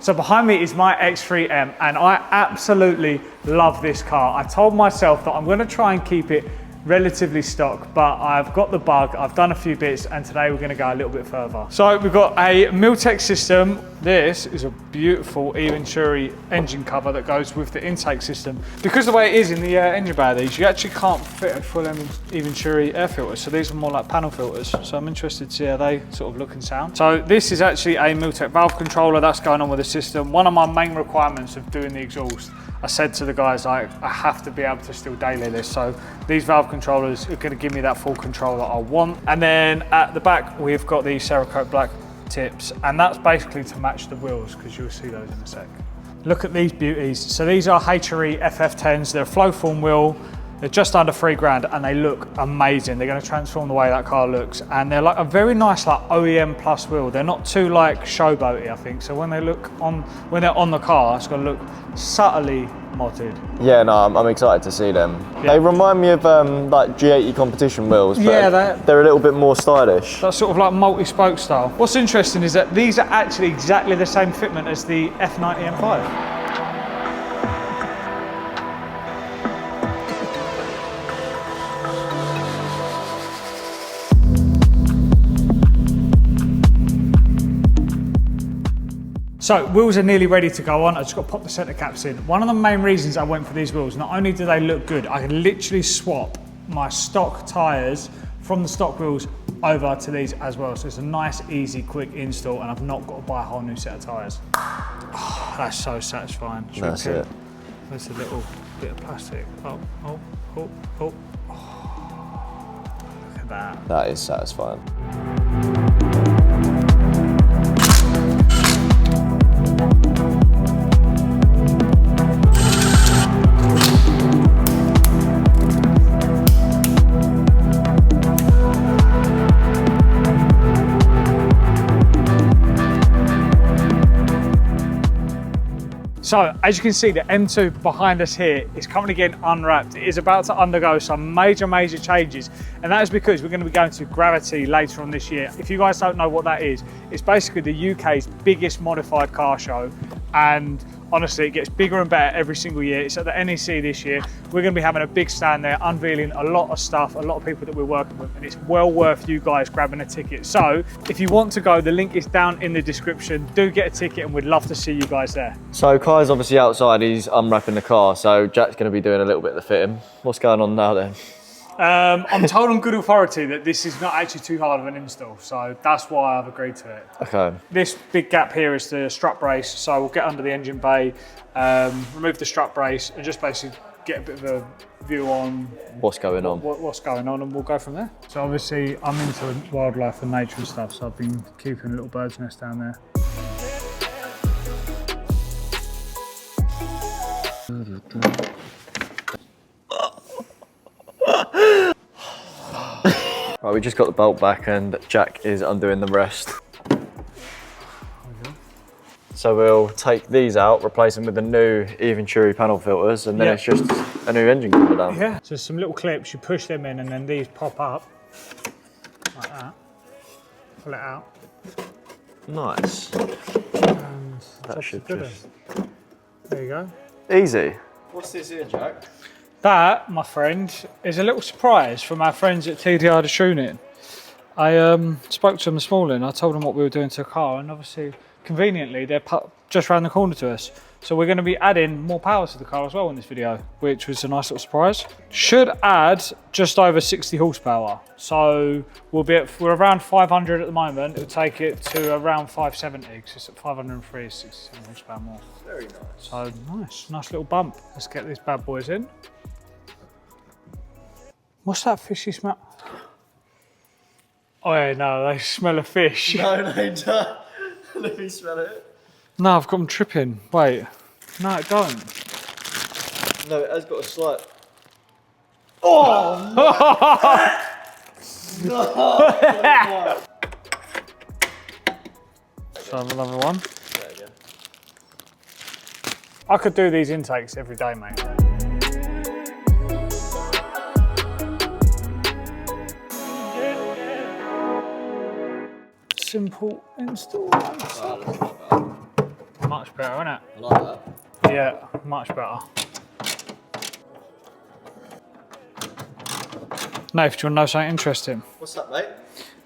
So behind me is my X3M and I absolutely love this car. I told myself that I'm going to try and keep it relatively stock, but I've got the bug, I've done a few bits, and today we're going to go a little bit further. So we've got a Milltek system. This is a beautiful Eventuri engine cover that goes with the intake system. Because the way it is in the engine bay of these, you actually can't fit a full Eventuri air filter, so these are more like panel filters. So I'm interested to see how they sort of look and sound. So this is actually a Milltek valve controller that's going on with the system. One of my main requirements of doing the exhaust, I said to the guys, I have to be able to still daily this. So these valve controllers are going to give me that full control that I want. And then at the back, we've got the Cerakote black tips, and that's basically to match the wheels, because you'll see those in a sec. Look at these beauties. So these are HRE FF10s. They're a Flowform wheel. They're just under $3,000 and they look amazing. They're going to transform the way that car looks, and they're like a very nice like OEM plus wheel. They're not too like showboaty, I think. So when they're on the car, it's going to look subtly modded. Yeah, no, I'm excited to see them. Yeah. They remind me of like G80 competition wheels, but yeah, they're a little bit more stylish. That's sort of like multi-spoke style. What's interesting is that these are actually exactly the same fitment as the F90 M5. So wheels are nearly ready to go on. I just got to pop the centre caps in. One of the main reasons I went for these wheels, not only do they look good, I can literally swap my stock tyres from the stock wheels over to these as well. So it's a nice, easy, quick install, and I've not got to buy a whole new set of tyres. Oh, that's so satisfying. That's it. There's a little bit of plastic. Oh. Look at that. That is satisfying. So, as you can see, the M2 behind us here is currently getting unwrapped. It is about to undergo some major changes, and that is because we're going to be going to Gravity later on this year. If you guys don't know what that is, it's basically the UK's biggest modified car show, and honestly, it gets bigger and better every single year. It's at the NEC this year. We're going to be having a big stand there, unveiling a lot of stuff, a lot of people that we're working with, and it's well worth you guys grabbing a ticket. So if you want to go, the link is down in the description. Do get a ticket, and we'd love to see you guys there. So Kai's obviously outside, he's unwrapping the car, so Jack's going to be doing a little bit of the fitting. What's going on now then? I'm told on good authority that this is not actually too hard of an install, so that's why I've agreed to it. Okay. This big gap here is the strut brace, so we'll get under the engine bay, remove the strut brace, and just basically get a bit of a view on what's going on. What's going on, and we'll go from there. So obviously I'm into wildlife and nature and stuff, so I've been keeping a little bird's nest down there. Right, we just got the bolt back and Jack is undoing the rest. Okay. So we'll take these out, replace them with the new Eventuri panel filters, and then it's just a new engine cover down. Yeah, so some little clips, you push them in and then these pop up like that. Pull it out. Nice. And that should just... There you go. Easy. What's this here, Jack? That, my friend, is a little surprise from our friends at TDI Tuning. I spoke to them this morning. I told them what we were doing to the car, and obviously, conveniently, they're just around the corner to us. So we're going to be adding more power to the car as well in this video, which was a nice little surprise. Should add just over 60 horsepower. So we're around 500 at the moment. It'll take it to around 570, because it's at 503, 67 horsepower more. Very nice. So nice little bump. Let's get these bad boys in. What's that fishy smell? Oh yeah, no, they smell of fish. No, they don't. Let me smell it. No, I've got them tripping. Wait. No, it don't. No, it has got a slight... Oh! No! Let's have another one. I could do these intakes every day, mate. Simple install. much better, isn't it? I like that. Yeah, much better. Nath, do you want to know something interesting? What's that, mate?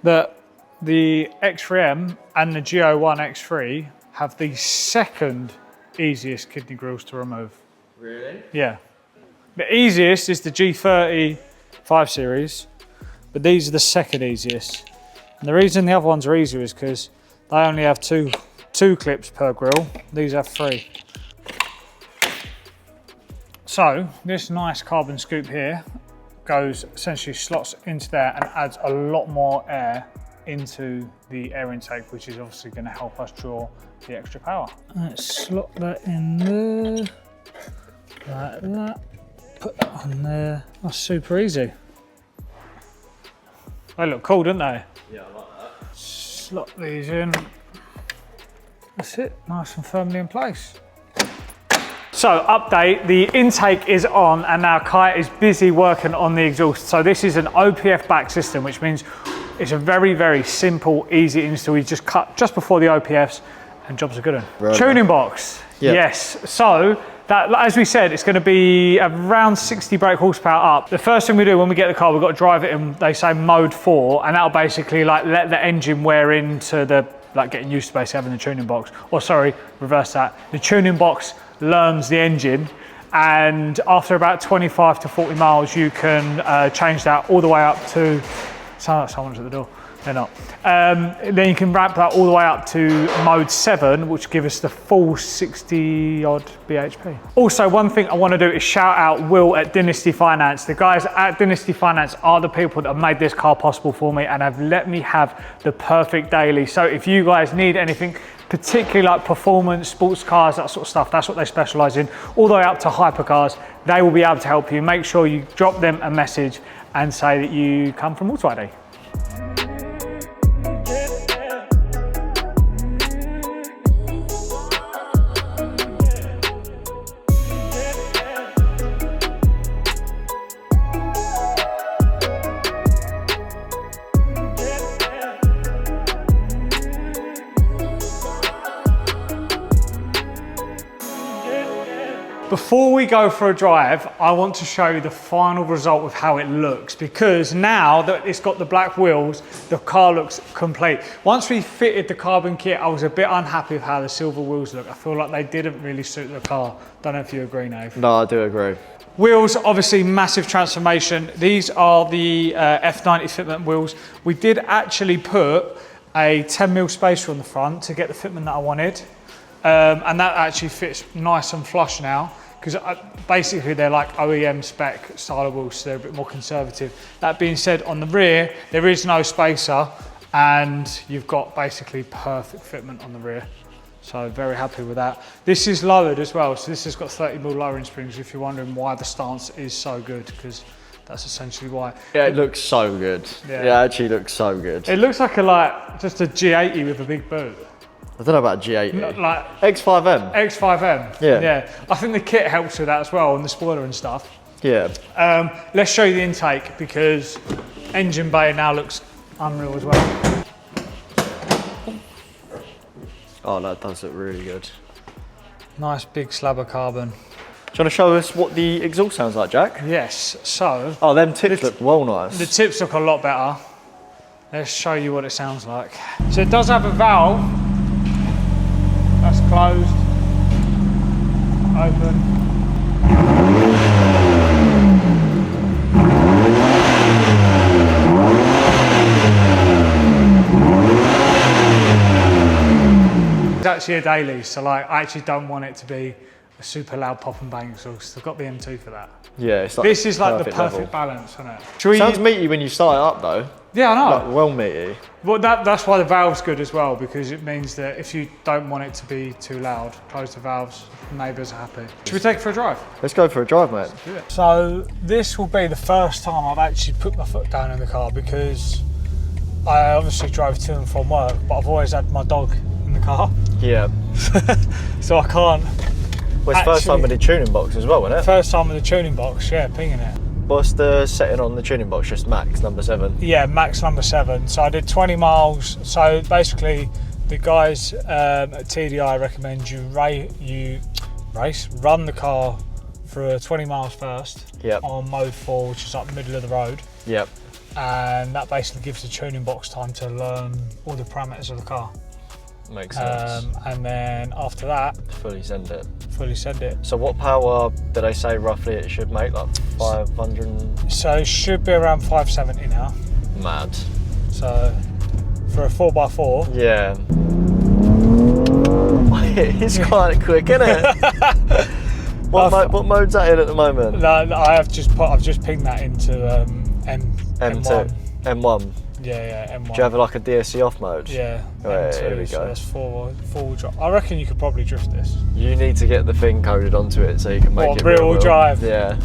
That the X3M and the G01 X3 have the second easiest kidney grills to remove. Really? Yeah. The easiest is the G30 5 Series, but these are the second easiest. And the reason the other ones are easier is because they only have two clips per grill. These have 3. So this nice carbon scoop here goes, essentially slots into there and adds a lot more air into the air intake, which is obviously going to help us draw the extra power. Let's slot that in there, like that. Put that on there. That's super easy. They look cool, don't they? Yeah, I like that. Slot these in. That's it, nice and firmly in place. So update, the intake is on and now Kai is busy working on the exhaust. So this is an OPF back system, which means it's a very, very simple, easy install. You just cut just before the OPFs and jobs are good. Right. Tuning box, yep. Yes. So that, as we said, it's going to be around 60 brake horsepower up. The first thing we do when we get the car, we've got to drive it in, they say mode 4, and that'll basically like let the engine wear into the, like getting used to basically having the tuning box. Or sorry, reverse that. The tuning box learns the engine, and after about 25 to 40 miles you can change that all the way up to, sounds like someone's at the door, they're not. Then you can ramp that all the way up to mode 7, which gives us the full 60 odd bhp. Also, one thing I want to do is shout out Will at Dynasty Finance. The guys at Dynasty Finance are the people that have made this car possible for me and have let me have the perfect daily. So if you guys need anything, particularly like performance, sports cars, that sort of stuff, that's what they specialise in, all the way up to hypercars, they will be able to help you. Make sure you drop them a message and say that you come from AUTOID. Before we go for a drive, I want to show you the final result of how it looks, because now that it's got the black wheels, the car looks complete. Once we fitted the carbon kit, I was a bit unhappy with how the silver wheels look. I feel like they didn't really suit the car. Don't know if you agree, Nave. No, I do agree. Wheels, obviously massive transformation. These are the F90 fitment wheels. We did actually put a 10mm spacer on the front to get the fitment that I wanted. And that actually fits nice and flush now, because basically they're like OEM spec style of wheels, so they're a bit more conservative. That being said, on the rear, there is no spacer and you've got basically perfect fitment on the rear. So very happy with that. This is lowered as well, so this has got 30mm lowering springs if you're wondering why the stance is so good, because that's essentially why. Yeah, it looks so good. Yeah, it actually looks so good. It looks like just a G80 with a big boot. I don't know about G80. Like X5M. X5M. Yeah. I think the kit helps with that as well, and the spoiler and stuff. Yeah. Let's show you the intake, because engine bay now looks unreal as well. Oh, that does look really good. Nice big slab of carbon. Do you want to show us what the exhaust sounds like, Jack? Yes, so. Oh, them tips look well nice. The tips look a lot better. Let's show you what it sounds like. So it does have a valve. That's closed, open. It's actually a daily, so like I actually don't want it to be a super loud pop and bang exhaust. I've got the M2 for that. Yeah, it's like this is like the perfect balance, isn't it? Sounds meaty when you start it up though. Yeah, I know. Like, well meaty. Well, that's why the valve's good as well, because it means that if you don't want it to be too loud, close the valves, neighbours are happy. Should we take it for a drive? Let's go for a drive, mate. Let's do it. So this will be the first time I've actually put my foot down in the car, because I obviously drove to and from work, but I've always had my dog in the car. Yeah. So I can't. Well, it's first time with the tuning box as well, isn't it? First time with the tuning box, yeah, pinging it. What's the setting on the tuning box? Just max number 7? Yeah, max number 7. So I did 20 miles. So basically the guys at TDI recommend you run the car for 20 miles first on mode 4, which is up the middle of the road. Yep. And that basically gives the tuning box time to learn all the parameters of the car. Makes sense. And then after that, fully send it. So what power did I say roughly it should make? Like 500? So it should be around 570 now. Mad. So for a 4x4. Yeah. It's quite quick, isn't it? What mode's that in at the moment? No, I've just pinged that into M1. M1. Yeah, M1. Do you have like a DSC off mode? Yeah. Right, here we go. So that's four-wheel drive. I reckon you could probably drift this. You need to get the thing coded onto it so you can make it rear-wheel drive. Yeah.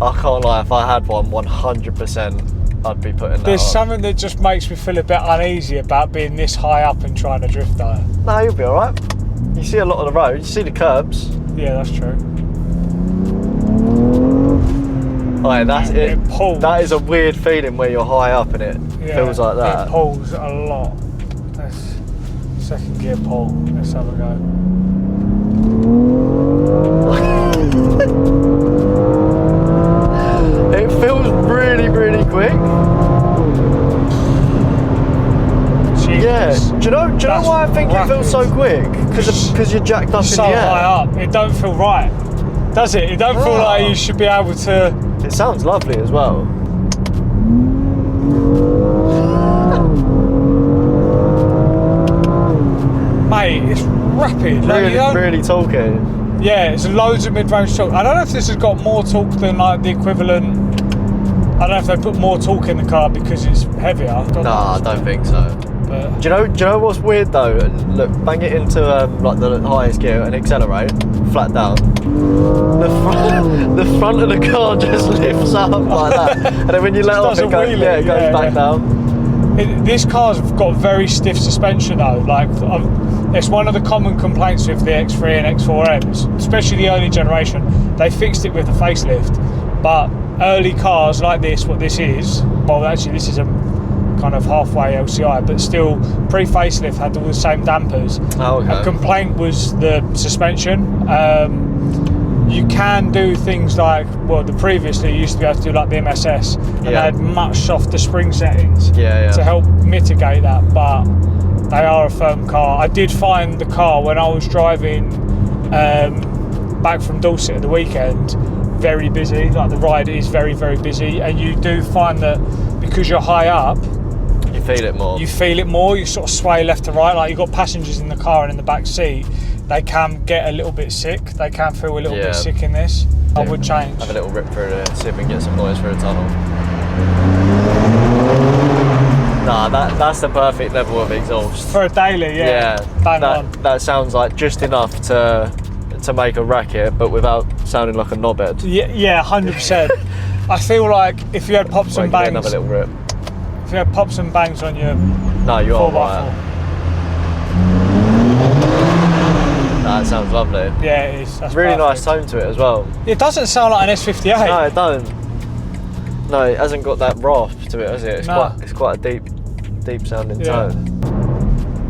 I can't lie, if I had one, 100% I'd be putting that There's on. something that just makes me feel a bit uneasy about being this high up and trying to drift though. No, you'll be alright. You see a lot of the road, you see the curbs. Yeah, that's true. Alright, that's it. It pulls. That is a weird feeling where you're high up and it feels like that. It pulls a lot. Let's second gear pull. Let's have a go. It feels really, really quick. Jesus. Yeah. Do you know why I think it feels so quick? Because you're jacked up in the air. So high up, it don't feel right. Does it? It don't feel like you should be able to. It sounds lovely as well. Mate, it's rapid. Really talking. Yeah, it's loads of mid-range torque. I don't know if this has got more torque than like the equivalent. I don't know if they put more torque in the car because it's heavier. I don't think so. But Do you know what's weird though? Look, bang it into like the highest gear and accelerate, flat down. The front of the car just lifts up like that, and then when you let off, it goes back down. This car's got very stiff suspension though. Like, it's one of the common complaints with the X3 and X4Ms, especially the early generation. They fixed it with the facelift, but early cars like this, what this is, well actually this is a kind of halfway LCI, but still pre-facelift had all the same dampers. Oh, okay. A complaint was the suspension. You can do things like, well, previously you used to be able to do like the MSS, and they had much softer spring settings to help mitigate that, but they are a firm car. I did find the car when I was driving back from Dorset at the weekend very busy. Like, the ride is very, very busy, and you do find that because you're high up, you feel it more. You sort of sway left to right. Like, you've got passengers in the car and in the back seat. They can get a little bit sick. They can feel a little bit sick in this. I would change. Have a little rip through it, see if we can get some noise through the tunnel. Nah, that's the perfect level of exhaust. For a daily, that sounds like just enough to make a racket, but without sounding like a knobhead. Yeah, 100%. I feel like if you had pops and bangs, another little rip. If you had pops and bangs on your you are 4x4. right. That sounds lovely. Yeah, it is. That's really perfect. nice tone to it as well. It doesn't sound like an S58. No, it don't. No, it hasn't got that rasp to it, has it? It's quite a deep sounding tone.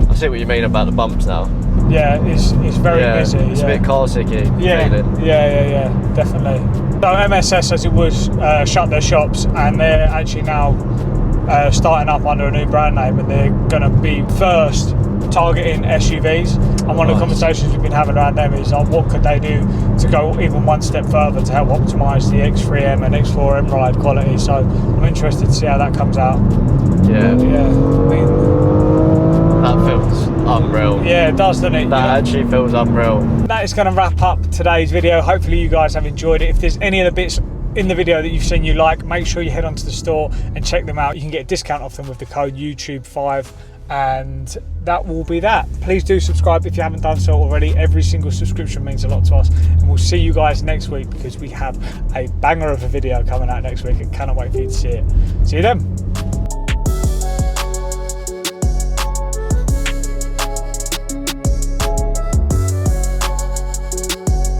I see what you mean about the bumps now. Yeah, it's very busy. It's a bit car sicky feeling. Yeah, definitely. So MSS, as it was, shut their shops, and they're actually now starting up under a new brand name, and they're going to be first targeting SUVs. And one of the conversations we've been having around them is what could they do to go even one step further to help optimise the X3M and X4M ride quality. So I'm interested to see how that comes out. Yeah. I mean, that feels unreal. Yeah, it does, doesn't it? That actually feels unreal. That is going to wrap up today's video. Hopefully you guys have enjoyed it. If there's any other bits in the video that you've seen you like, make sure you head onto the store and check them out. You can get a discount off them with the code YouTube5, and that will be that. Please do subscribe if you haven't done so already. Every single subscription means a lot to us, and we'll see you guys next week because we have a banger of a video coming out next week. I cannot wait for you to see it. See you then.